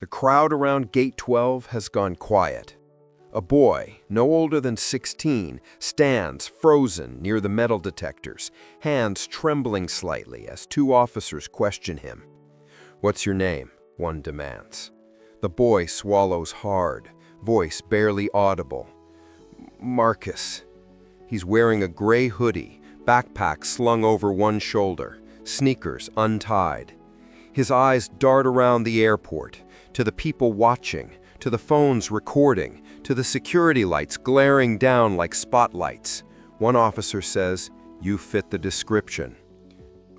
The crowd around Gate 12 has gone quiet. A boy, no older than 16, stands frozen near the metal detectors, hands trembling slightly as two officers question him. "What's your name?" one demands. The boy swallows hard, voice barely audible. "Marcus." He's wearing a gray hoodie, backpack slung over one shoulder, sneakers untied. His eyes dart around the airport, to the people watching, to the phones recording, to the security lights glaring down like spotlights. One officer says, "You fit the description."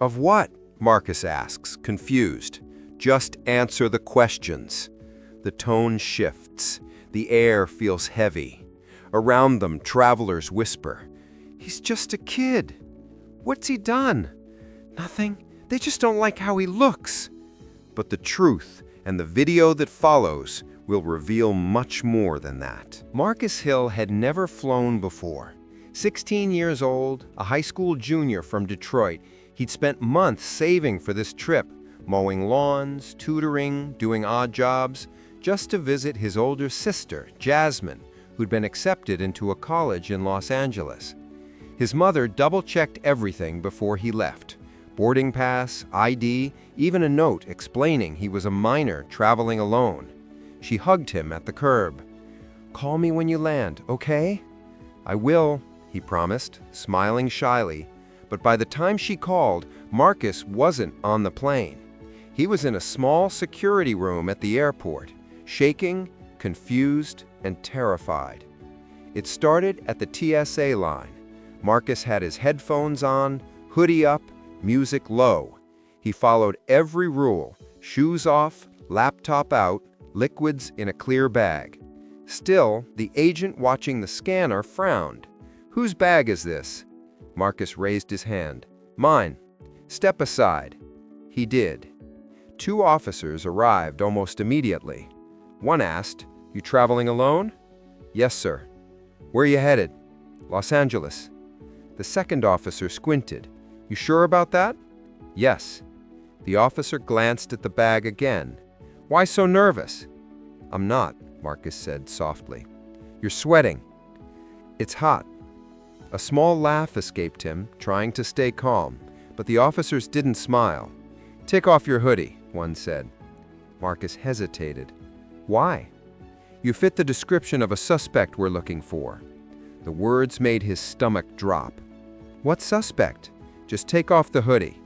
"Of what?" Marcus asks, confused. "Just answer the questions." The tone shifts. The air feels heavy. Around them, travelers whisper, "He's just a kid. What's he done?" "Nothing. They just don't like how he looks." But the truth and the video that follows will reveal much more than that. Marcus Hill had never flown before. 16 years old, a high school junior from Detroit, he'd spent months saving for this trip, mowing lawns, tutoring, doing odd jobs, just to visit his older sister, Jasmine, who'd been accepted into a college in Los Angeles. His mother double-checked everything before he left. Boarding pass, ID, even a note explaining he was a minor traveling alone. She hugged him at the curb. "Call me when you land, okay?" "I will," he promised, smiling shyly. But by the time she called, Marcus wasn't on the plane. He was in a small security room at the airport, shaking, confused, and terrified. It started at the TSA line. Marcus had his headphones on, hoodie up, music low. He followed every rule, shoes off, laptop out, liquids in a clear bag. Still, the agent watching the scanner frowned. "Whose bag is this?" Marcus raised his hand. "Mine." "Step aside." He did. Two officers arrived almost immediately. One asked, "You traveling alone?" "Yes, sir." "Where are you headed?" "Los Angeles." The second officer squinted. "You sure about that?" "Yes." The officer glanced at the bag again. "Why so nervous?" "I'm not," Marcus said softly. "You're sweating." "It's hot." A small laugh escaped him, trying to stay calm, but the officers didn't smile. "Take off your hoodie," one said. Marcus hesitated. "Why?" "You fit the description of a suspect we're looking for." The words made his stomach drop. "What suspect?" "Just take off the hoodie."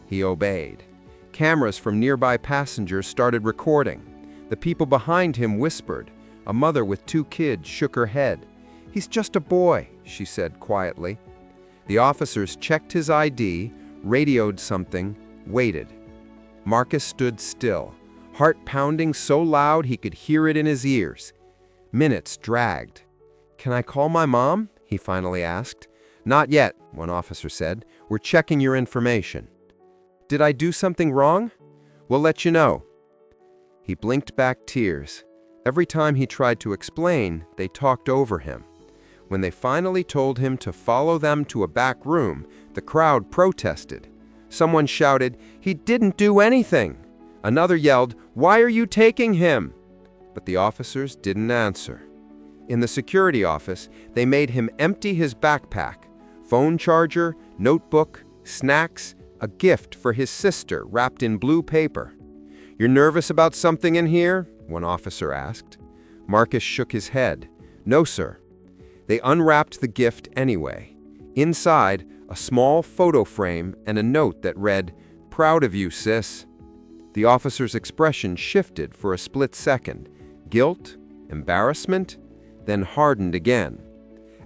He obeyed. Cameras from nearby passengers started recording. The people behind him whispered. A mother with two kids shook her head. "He's just a boy," she said quietly. The officers checked his ID, radioed something, waited. Marcus stood still, heart pounding so loud he could hear it in his ears. Minutes dragged. "Can I call my mom?" he finally asked. "Not yet," one officer said. "We're checking your information." "Did I do something wrong?" "We'll let you know." He blinked back tears. Every time he tried to explain, they talked over him. When they finally told him to follow them to a back room, the crowd protested. Someone shouted, "He didn't do anything!" Another yelled, "Why are you taking him?" But the officers didn't answer. In the security office, they made him empty his backpack. Phone charger, notebook, snacks, a gift for his sister wrapped in blue paper. "You're nervous about something in here?" one officer asked. Marcus shook his head. "No, sir." They unwrapped the gift anyway. Inside, a small photo frame and a note that read, "Proud of you, sis." The officer's expression shifted for a split second. Guilt, embarrassment, then hardened again.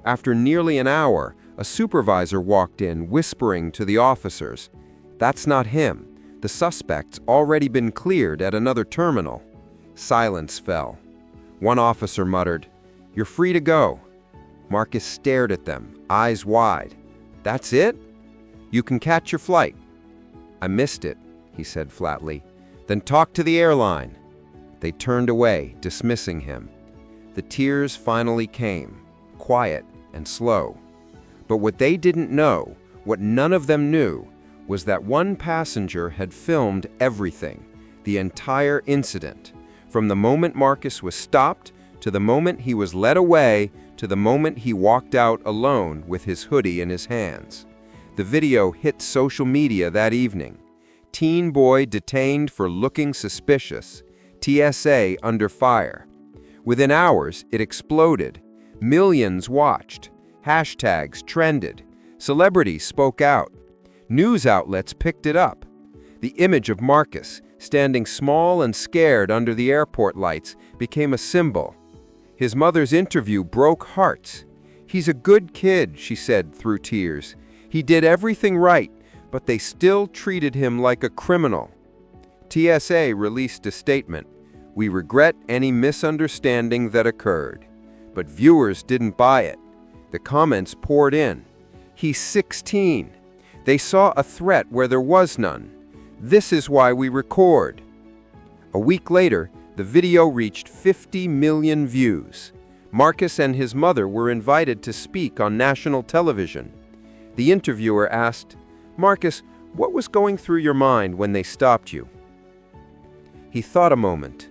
After nearly an hour, a supervisor walked in, whispering to the officers, "That's not him. The suspect's already been cleared at another terminal." Silence fell. One officer muttered, "You're free to go." Marcus stared at them, eyes wide. "That's it? You can catch your flight." "I missed it," he said flatly. "Then talk to the airline." They turned away, dismissing him. The tears finally came, quiet and slow. But what they didn't know, what none of them knew, was that one passenger had filmed everything, the entire incident, From the moment Marcus was stopped, to the moment he was led away, to the moment he walked out alone with his hoodie in his hands. The video hit social media that evening. Teen boy detained for looking suspicious. TSA under fire. Within hours, it exploded. Millions watched. Hashtags trended. Celebrities spoke out. News outlets picked it up. The image of Marcus, standing small and scared under the airport lights, became a symbol. His mother's interview broke hearts. "He's a good kid," she said through tears. "He did everything right, but they still treated him like a criminal." TSA released a statement. "We regret any misunderstanding that occurred." But viewers didn't buy it. The comments poured in. "He's 16. They saw a threat where there was none. This is why we record." A week later, the video reached 50 million views. Marcus and his mother were invited to speak on national television. The interviewer asked, "Marcus, what was going through your mind when they stopped you?" He thought a moment.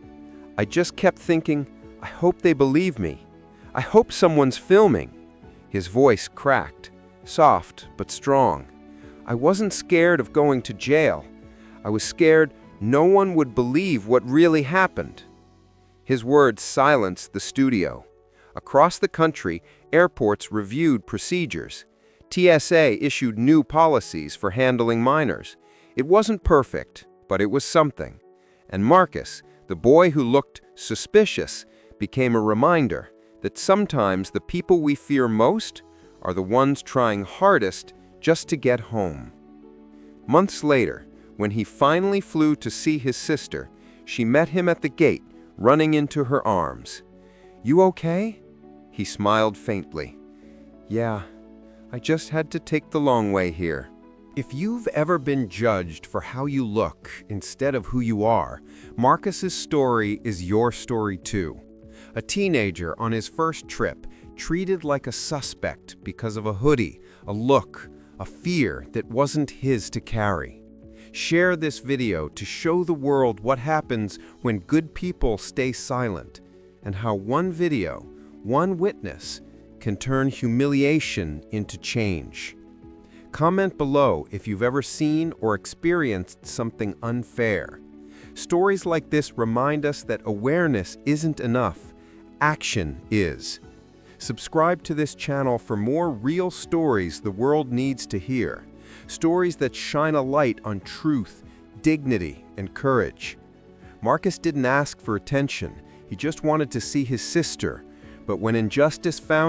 "I just kept thinking, I hope they believe me. I hope someone's filming." His voice cracked, soft but strong. "I wasn't scared of going to jail. I was scared no one would believe what really happened." His words silenced the studio. Across the country, airports reviewed procedures. TSA issued new policies for handling minors. It wasn't perfect, but it was something. And Marcus, the boy who looked suspicious, became a reminder that sometimes the people we fear most are the ones trying hardest just to get home. Months later, when he finally flew to see his sister, she met him at the gate, running into her arms. "You okay?" He smiled faintly. "Yeah, I just had to take the long way here." If you've ever been judged for how you look instead of who you are, Marcus's story is your story too. A teenager on his first trip, treated like a suspect because of a hoodie, a look, a fear that wasn't his to carry. Share this video to show the world what happens when good people stay silent, and how one video, one witness, can turn humiliation into change. Comment below if you've ever seen or experienced something unfair. Stories like this remind us that awareness isn't enough, action is. Subscribe to this channel for more real stories the world needs to hear. Stories that shine a light on truth, dignity, and courage. Marcus didn't ask for attention. He just wanted to see his sister. But when injustice found